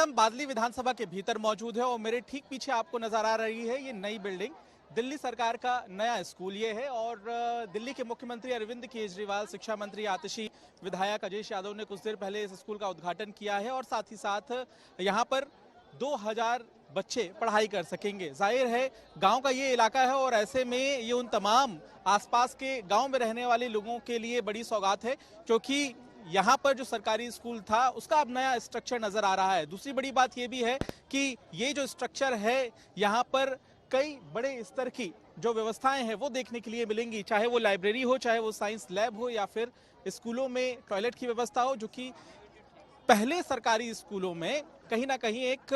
हम बादली विधानसभा के भीतर मौजूद है और मेरे ठीक पीछे आपको नजर आ रही है ये नई बिल्डिंग। दिल्ली सरकार का नया स्कूल ये है और दिल्ली के मुख्यमंत्री अरविंद केजरीवाल, शिक्षा मंत्री आतिशी विधायक अजयेश यादव ने कुछ देर पहले इस स्कूल का उद्घाटन किया है और साथ ही साथ यहाँ पर 2000 बच्चे पढ़ाई कर सकेंगे। जाहिर है गांव का ये इलाका है और ऐसे में ये उन तमाम आसपास के गांव में रहने वाले लोगों के लिए बड़ी सौगात है, क्योंकि यहाँ पर जो सरकारी स्कूल था उसका अब नया स्ट्रक्चर नजर आ रहा है। दूसरी बड़ी बात ये भी है कि ये जो स्ट्रक्चर है यहाँ पर कई बड़े स्तर की जो व्यवस्थाएं हैं वो देखने के लिए मिलेंगी, चाहे वो लाइब्रेरी हो, चाहे वो साइंस लैब हो या फिर स्कूलों में टॉयलेट की व्यवस्था हो, जो कि पहले सरकारी स्कूलों में कहीं ना कहीं एक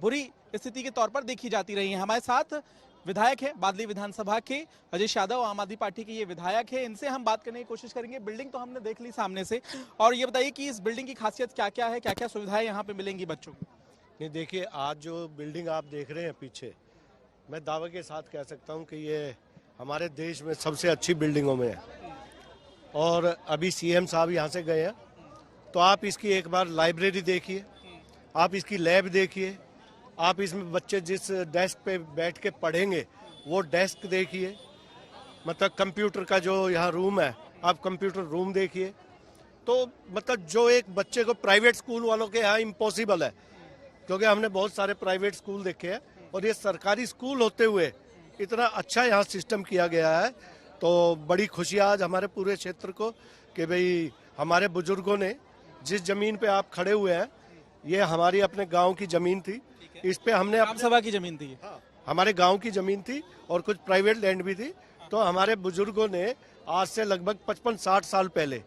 बुरी स्थिति के तौर पर देखी जाती रही है। हमारे साथ विधायक हैं बादली विधानसभा के अजयेश यादव, आम आदमी पार्टी के ये विधायक है, इनसे हम बात करने की कोशिश करेंगे। बिल्डिंग तो हमने देख ली सामने से, और ये बताइए कि इस बिल्डिंग की खासियत क्या क्या है, क्या क्या सुविधाएं यहाँ पे मिलेंगी बच्चों को? नहीं, देखिए, आज जो बिल्डिंग आप देख रहे हैं पीछे, मैं दावे के साथ कह सकता हूँ कि ये हमारे देश में सबसे अच्छी बिल्डिंगों में है। और अभी सीएम साहब यहाँ से गए हैं, तो आप इसकी एक बार लाइब्रेरी देखिए, आप इसकी लैब देखिए, आप इसमें बच्चे जिस डेस्क पे बैठ के पढ़ेंगे वो डेस्क देखिए, मतलब कंप्यूटर का जो यहाँ रूम है आप कंप्यूटर रूम देखिए। तो मतलब जो एक बच्चे को प्राइवेट स्कूल वालों के यहाँ इम्पॉसिबल है, क्योंकि हमने बहुत सारे प्राइवेट स्कूल देखे हैं और ये सरकारी स्कूल होते हुए इतना अच्छा यहाँ सिस्टम किया गया है। तो बड़ी खुशी आज हमारे पूरे क्षेत्र को कि भाई हमारे बुजुर्गों ने जिस जमीन पे आप खड़े हुए हैं ये हमारी अपने गांव की जमीन थी, इस पे हमने ग्राम सभा की जमीन थी। हाँ, हमारे गांव की जमीन थी और कुछ प्राइवेट लैंड भी थी। तो हमारे बुजुर्गों ने आज से लगभग 55-60 साल पहले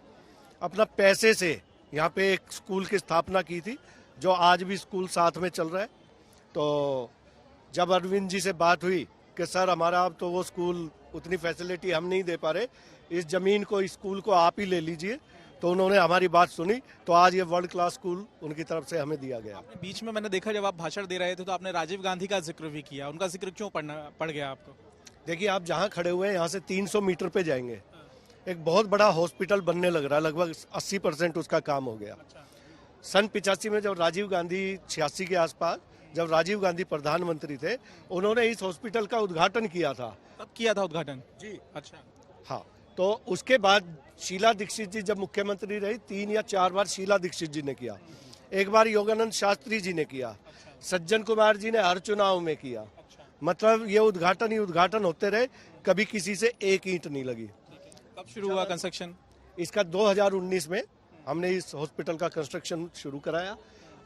अपना पैसे से यहाँ पे एक स्कूल की स्थापना की थी, जो आज भी स्कूल साथ में चल रहा है। तो जब अरविंद जी से बात हुई कि सर हमारा अब तो वो स्कूल उतनी फैसिलिटी हम नहीं दे पा रहे, इस जमीन को, इस स्कूल को आप ही ले लीजिए, तो उन्होंने हमारी बात सुनी। तो आज ये वर्ल्ड क्लास स्कूल उनकी तरफ से हमें दिया गया। आपने बीच में मैंने देखा जब आप भाषण दे रहे थे तो आपने राजीव गांधी का जिक्र भी किया, उनका जिक्र क्यों पड़ गया आपको? देखिए, आप जहाँ खड़े हुए हैं यहाँ से 300 मीटर पे जाएंगे, एक बहुत बड़ा हॉस्पिटल बनने लग रहा है, लगभग 80% उसका काम हो गया। सन 85 में जब राजीव गांधी 86 के आसपास जब राजीव गांधी प्रधानमंत्री थे, उन्होंने इस हॉस्पिटल का उद्घाटन किया था। कब किया था उद्घाटन? जी, अच्छा। हाँ, तो उसके बाद शीला दीक्षित जी जब मुख्यमंत्री रही, 3 या 4 बार शीला दीक्षित जी ने किया, एक बार योगानंद शास्त्री जी ने किया, सज्जन कुमार जी ने हर चुनाव में किया। मतलब ये उद्घाटन ही उद्घाटन होते रहे, कभी किसी से एक ईंट नहीं लगी। कब शुरू हुआ कंस्ट्रक्शन? इसका 2019 में हमने इस हॉस्पिटल का कंस्ट्रक्शन शुरू कराया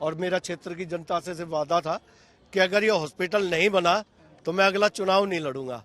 और मेरा क्षेत्र की जनता से वादा था कि अगर ये हॉस्पिटल नहीं बना तो मैं अगला चुनाव नहीं लड़ूंगा।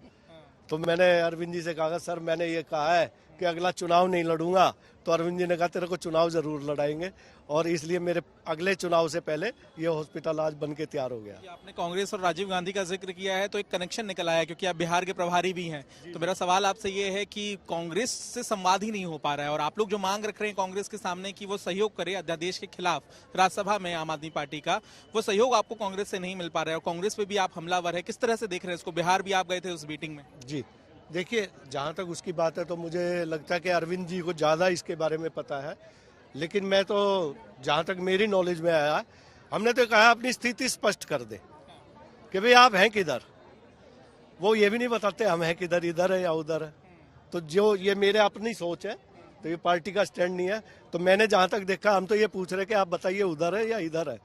तो मैंने अरविंद जी से कहा, सर मैंने ये कहा है कि अगला चुनाव नहीं लड़ूंगा, तो अरविंद जी ने कहा तेरे को चुनाव जरूर लड़ाएंगे, और इसलिए मेरे अगले चुनाव से पहले ये हॉस्पिटल आज बन के तैयार हो गया। आपने कांग्रेस और राजीव गांधी का जिक्र किया है तो एक कनेक्शन निकल आया, क्योंकि आप बिहार के प्रभारी भी हैं। तो मेरा सवाल आपसे ये है कि कांग्रेस से संवाद ही नहीं हो पा रहा है और आप लोग जो मांग रख रहे हैं कांग्रेस के सामने कि वो सहयोग करे अध्यादेश के खिलाफ राज्यसभा में आम आदमी पार्टी का, वो सहयोग आपको कांग्रेस से नहीं मिल पा रहा है और कांग्रेस पे भी आप हमलावर है, किस तरह से देख रहे हैं इसको? बिहार भी आप गए थे उस मीटिंग में। जी, देखिए, जहाँ तक उसकी बात है तो मुझे लगता है कि अरविंद जी को ज़्यादा इसके बारे में पता है, लेकिन मैं तो जहाँ तक मेरी नॉलेज में आया, हमने तो कहा अपनी स्थिति स्पष्ट कर दे कि भाई आप हैं किधर। वो ये भी नहीं बताते हम हैं किधर, इधर है या उधर है। तो जो ये मेरे अपनी सोच है, तो ये पार्टी का स्टैंड नहीं है। तो मैंने जहाँ तक देखा, हम तो ये पूछ रहे कि आप बताइए उधर है या इधर है।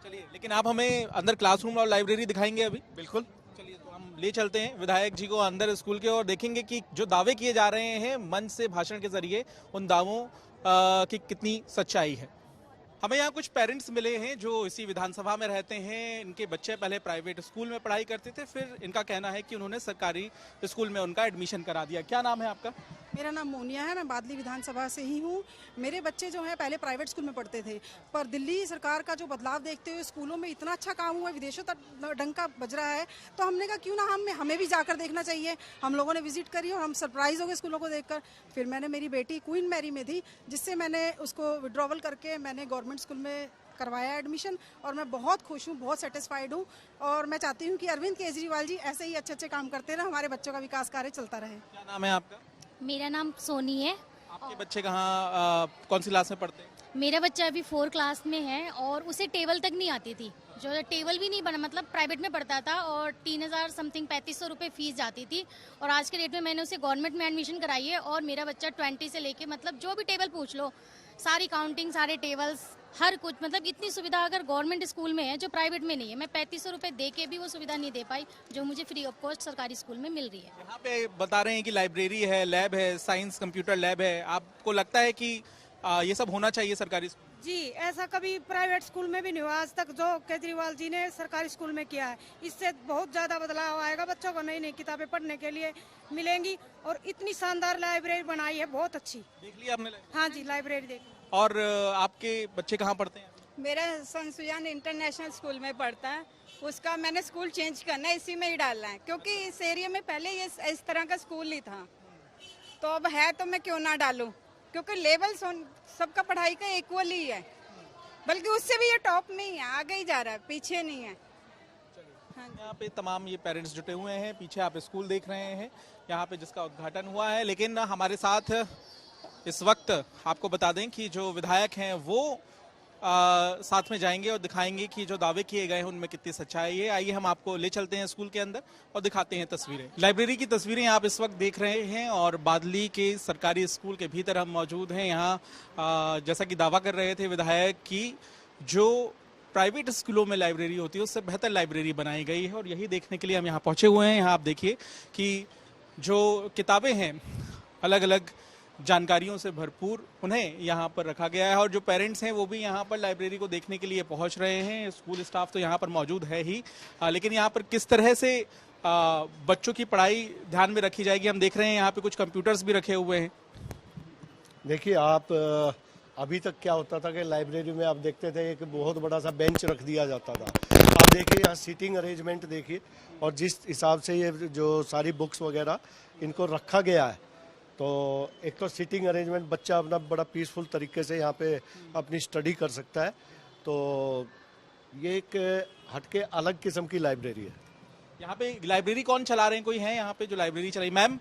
चलिए, लेकिन आप हमें अंदर क्लासरूम और लाइब्रेरी दिखाएंगे अभी? बिल्कुल, चलिए, तो हम ले चलते हैं विधायक जी को अंदर स्कूल के और देखेंगे कि जो दावे किए जा रहे हैं मंच से भाषण के जरिए, उन दावों की कितनी सच्चाई है। हमें यहाँ कुछ पेरेंट्स मिले हैं जो इसी विधानसभा में रहते हैं। इनके बच्चे पहले प्राइवेट स्कूल में पढ़ाई करते थे, फिर इनका कहना है कि उन्होंने सरकारी स्कूल में उनका एडमिशन करा दिया। क्या नाम है आपका? मेरा नाम मोनिया है, मैं बादली विधानसभा से ही हूँ। मेरे बच्चे जो हैं पहले प्राइवेट स्कूल में पढ़ते थे, पर दिल्ली सरकार का जो बदलाव देखते हुए स्कूलों में इतना अच्छा काम हुआ है, विदेशों तक डंका बज रहा है, तो हमने कहा क्यों ना हमें भी जाकर देखना चाहिए। हम लोगों ने विजिट करी और हम सरप्राइज हो गए स्कूलों को देखकर। फिर मैंने, मेरी बेटी क्वीन मैरी में थी, जिससे मैंने उसको विड्रॉवल करके मैंने गवर्नमेंट स्कूल में करवाया एडमिशन, और मैं बहुत खुश हूँ, बहुत सेटिस्फाइड हूँ। और मैं चाहती हूँ कि अरविंद केजरीवाल जी ऐसे ही अच्छे अच्छे काम करते रहे, हमारे बच्चों का विकास कार्य चलता रहे। क्या नाम है आपका? मेरा नाम सोनी है। आपके बच्चे कहाँ, कौन सी क्लास में पढ़ते हैं? मेरा बच्चा अभी 4 क्लास में है और उसे टेबल तक नहीं आती थी, जो टेबल भी नहीं बना, मतलब प्राइवेट में पढ़ता था और 3000 समथिंग 3500 रुपये फीस जाती थी। और आज के डेट में मैंने उसे गवर्नमेंट में एडमिशन कराई है और मेरा बच्चा 20 से लेके मतलब जो भी टेबल पूछ लो, सारी काउंटिंग, सारे टेबल्स, हर कुछ, मतलब इतनी सुविधा अगर गवर्नमेंट स्कूल में है जो प्राइवेट में नहीं है। मैं 3500 रुपये दे के भी वो सुविधा नहीं दे पाई जो मुझे फ्री ऑफ कॉस्ट सरकारी स्कूल में मिल रही है। यहाँ पे बता रहे हैं कि लाइब्रेरी है, लैब है, साइंस कंप्यूटर लैब है। आपको लगता है कि ये सब होना चाहिए सरकारी स्कूल? जी, ऐसा कभी प्राइवेट स्कूल में भी नहीं हुआ आज तक जो केजरीवाल जी ने सरकारी स्कूल में किया है। इससे बहुत ज़्यादा बदलाव आएगा, बच्चों को नई नई किताबें पढ़ने के लिए मिलेंगी और इतनी शानदार लाइब्रेरी बनाई है, बहुत अच्छी। देख लिया आपने? हाँ जी, लाइब्रेरी देख। और आपके बच्चे कहाँ पढ़ते हैं? मेरा सन सुजान इंटरनेशनल स्कूल में पढ़ता है। उसका मैंने स्कूल चेंज करना है, इसी में ही डालना है, क्योंकि इस एरिया में पहले ये इस तरह का स्कूल नहीं था। तो अब है तो मैं क्यों ना डालूं, क्योंकि लेवल सबका पढ़ाई का इक्वल ही है, बल्कि उससे भी ये टॉप में ही है, आगे ही जा रहा है, पीछे नहीं है। हाँ, यहाँ पे तमाम ये पेरेंट्स जुटे हुए हैं। पीछे आप स्कूल देख रहे हैं, यहाँ पे जिसका उद्घाटन हुआ है। लेकिन हमारे साथ इस वक्त आपको बता दें कि जो विधायक हैं वो साथ में जाएंगे और दिखाएंगे कि जो दावे किए गए हैं उनमें कितनी सच्चाई है। आइए हम आपको ले चलते हैं स्कूल के अंदर और दिखाते हैं तस्वीरें। लाइब्रेरी की तस्वीरें आप इस वक्त देख रहे हैं और बादली के सरकारी स्कूल के भीतर हम मौजूद हैं। यहाँ जैसा कि दावा कर रहे थे विधायक की जो प्राइवेट स्कूलों में लाइब्रेरी होती है उससे बेहतर लाइब्रेरी बनाई गई है और यही देखने के लिए हम यहाँ पहुँचे हुए हैं। यहाँ आप देखिए कि जो किताबें हैं अलग अलग जानकारियों से भरपूर, उन्हें यहाँ पर रखा गया है और जो पेरेंट्स हैं वो भी यहाँ पर लाइब्रेरी को देखने के लिए पहुँच रहे हैं। स्कूल स्टाफ तो यहाँ पर मौजूद है ही, लेकिन यहाँ पर किस तरह से बच्चों की पढ़ाई ध्यान में रखी जाएगी हम देख रहे हैं। यहाँ पे कुछ कंप्यूटर्स भी रखे हुए हैं। देखिए आप अभी तक क्या होता था कि लाइब्रेरी में आप देखते थे एक बहुत बड़ा सा बेंच रख दिया जाता था। आप देखिए यहाँ सीटिंग अरेंजमेंट देखिए और जिस हिसाब से ये जो सारी बुक्स वगैरह इनको रखा गया है, तो एक तो सीटिंग अरेंजमेंट, बच्चा अपना बड़ा पीसफुल तरीके से यहाँ पे अपनी स्टडी कर सकता है। तो ये एक हटके अलग किस्म की लाइब्रेरी है। यहाँ पे लाइब्रेरी कौन चला रहे हैं? कोई है यहाँ पे जो लाइब्रेरी चलाई? मैम,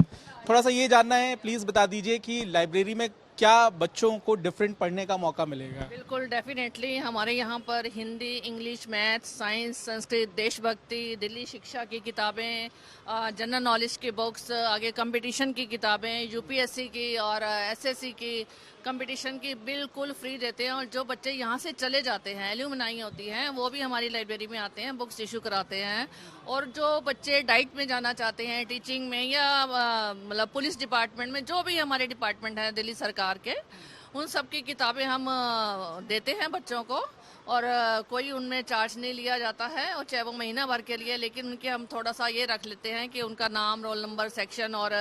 थोड़ा सा ये जानना है, प्लीज बता दीजिए कि लाइब्रेरी में क्या बच्चों को डिफरेंट पढ़ने का मौका मिलेगा? बिल्कुल, डेफिनेटली हमारे यहाँ पर Hindi, English, math, science, Sanskrit, देशभक्ति, दिल्ली शिक्षा की किताबें, जनरल नॉलेज की बुक्स, आगे कंपटीशन की किताबें, यूपीएससी की और एसएससी की कंपटीशन की बिल्कुल फ्री देते हैं। और जो बच्चे यहाँ से चले जाते हैं, एल्यूमनाई होती हैं, वो भी हमारी लाइब्रेरी में आते हैं, बुक्स इशू कराते हैं। और जो बच्चे डाइट में जाना चाहते हैं, टीचिंग में या मतलब पुलिस डिपार्टमेंट में, जो भी हमारे डिपार्टमेंट हैं दिल्ली सरकार के, उन सब की किताबें हम देते हैं बच्चों को और कोई उनमें चार्ज नहीं लिया जाता है, और चाहे वो महीना भर के लिए। लेकिन उनके हम थोड़ा सा ये रख लेते हैं कि उनका नाम, रोल नंबर, सेक्शन और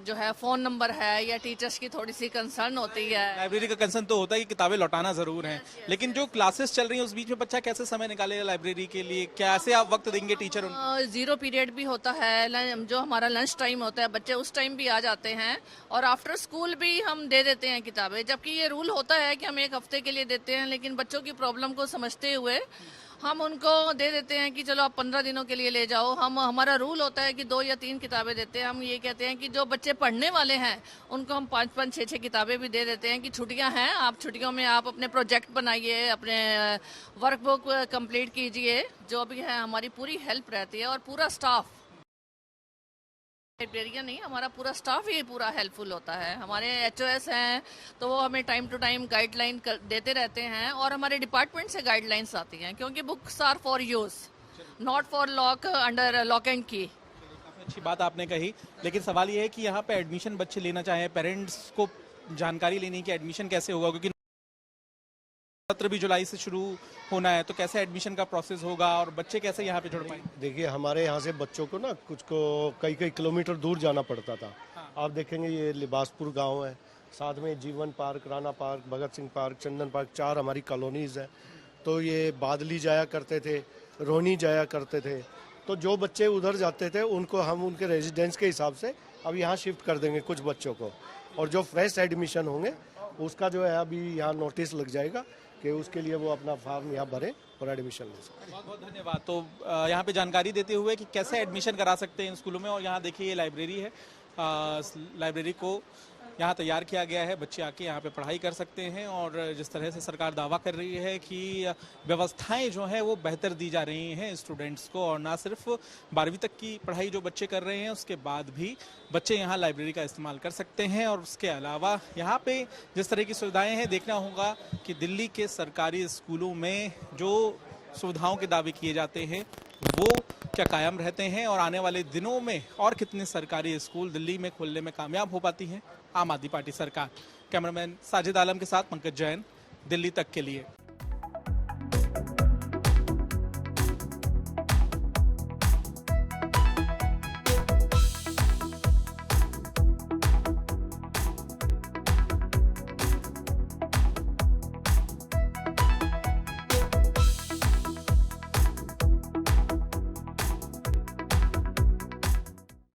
जो है फ़ोन नंबर है, या टीचर्स की थोड़ी सी कंसर्न होती है। लाइब्रेरी का कंसर्न तो होता है कि किताबें लौटाना जरूर है, लेकिन जो क्लासेस चल रही हैं उस बीच में बच्चा कैसे समय निकालेगा लाइब्रेरी के लिए? कैसे आप वक्त देंगे टीचर उनको? जीरो पीरियड भी होता है, जो हमारा लंच टाइम होता है, बच्चे उस टाइम भी आ जाते हैं और आफ्टर स्कूल भी हम दे देते हैं किताबें। जबकि ये रूल होता है कि हम 1 हफ्ते के लिए देते हैं, लेकिन बच्चों की प्रॉब्लम को समझते हुए हम उनको दे देते हैं कि चलो आप 15 दिनों के लिए ले जाओ। हमारा रूल होता है कि 2 या 3 किताबें देते हैं। हम ये कहते हैं कि जो बच्चे पढ़ने वाले हैं उनको हम 5-5, 6-6 किताबें भी दे देते हैं कि छुट्टियां हैं, आप छुट्टियों में आप अपने प्रोजेक्ट बनाइए, अपने वर्कबुक कंप्लीट कीजिए, जो भी है हमारी पूरी हेल्प रहती है। और पूरा स्टाफ, लाइब्रेरियन नहीं, हमारा पूरा स्टाफ ही पूरा हेल्पफुल होता है। हमारे HOS हैं तो वो हमें टाइम टू टाइम गाइडलाइन देते रहते हैं और हमारे डिपार्टमेंट से गाइडलाइंस आती हैं, क्योंकि books are for use, not for lock, under lock and key. अच्छी बात आपने कही, लेकिन सवाल ये है कि यहाँ पे एडमिशन बच्चे लेना चाहें, पेरेंट्स को जानकारी लेनी कि एडमिशन कैसे होगा, क्योंकि सत्र भी जुलाई से शुरू होना है, तो कैसे एडमिशन का प्रोसेस होगा और बच्चे कैसे यहाँ पे जुड़ पाएंगे? देखिए हमारे यहाँ से बच्चों को ना कुछ को कई किलोमीटर दूर जाना पड़ता था। आप देखेंगे ये लिबासपुर गांव है, साथ में जीवन park, Rana park, Bhagat Singh park, चंदन पार्क, 4 हमारी कॉलोनीज है। तो ये बादली जाया करते थे, रोनी जाया करते थे। तो जो बच्चे उधर जाते थे उनको हम उनके रेजिडेंस के हिसाब से अब यहाँ शिफ्ट कर देंगे कुछ बच्चों को, और जो फ्रेश एडमिशन होंगे उसका जो है अभी यहाँ नोटिस लग जाएगा कि उसके लिए वो अपना फॉर्म यहाँ भरें और एडमिशन ले सकते हैं। बहुत बहुत धन्यवाद। तो यहाँ पे जानकारी देते हुए कि कैसे एडमिशन करा सकते हैं इन स्कूलों में, और यहाँ देखिए ये लाइब्रेरी है, लाइब्रेरी को यहाँ तैयार किया गया है। बच्चे आके यहाँ पे पढ़ाई कर सकते हैं और जिस तरह से सरकार दावा कर रही है कि व्यवस्थाएं जो हैं वो बेहतर दी जा रही हैं स्टूडेंट्स को, और ना सिर्फ 12वीं तक की पढ़ाई जो बच्चे कर रहे हैं उसके बाद भी बच्चे यहाँ लाइब्रेरी का इस्तेमाल कर सकते हैं। और उसके अलावा यहाँ पे जिस तरह की सुविधाएं हैं, देखना होगा कि दिल्ली के सरकारी स्कूलों में जो सुविधाओं के दावे किए जाते हैं वो क्या कायम रहते हैं, और आने वाले दिनों में और कितने सरकारी स्कूल दिल्ली में खोलने में कामयाब हो पाती हैं आम आदमी पार्टी सरकार। कैमरामैन साजिद आलम के साथ पंकज जैन, दिल्ली तक के लिए।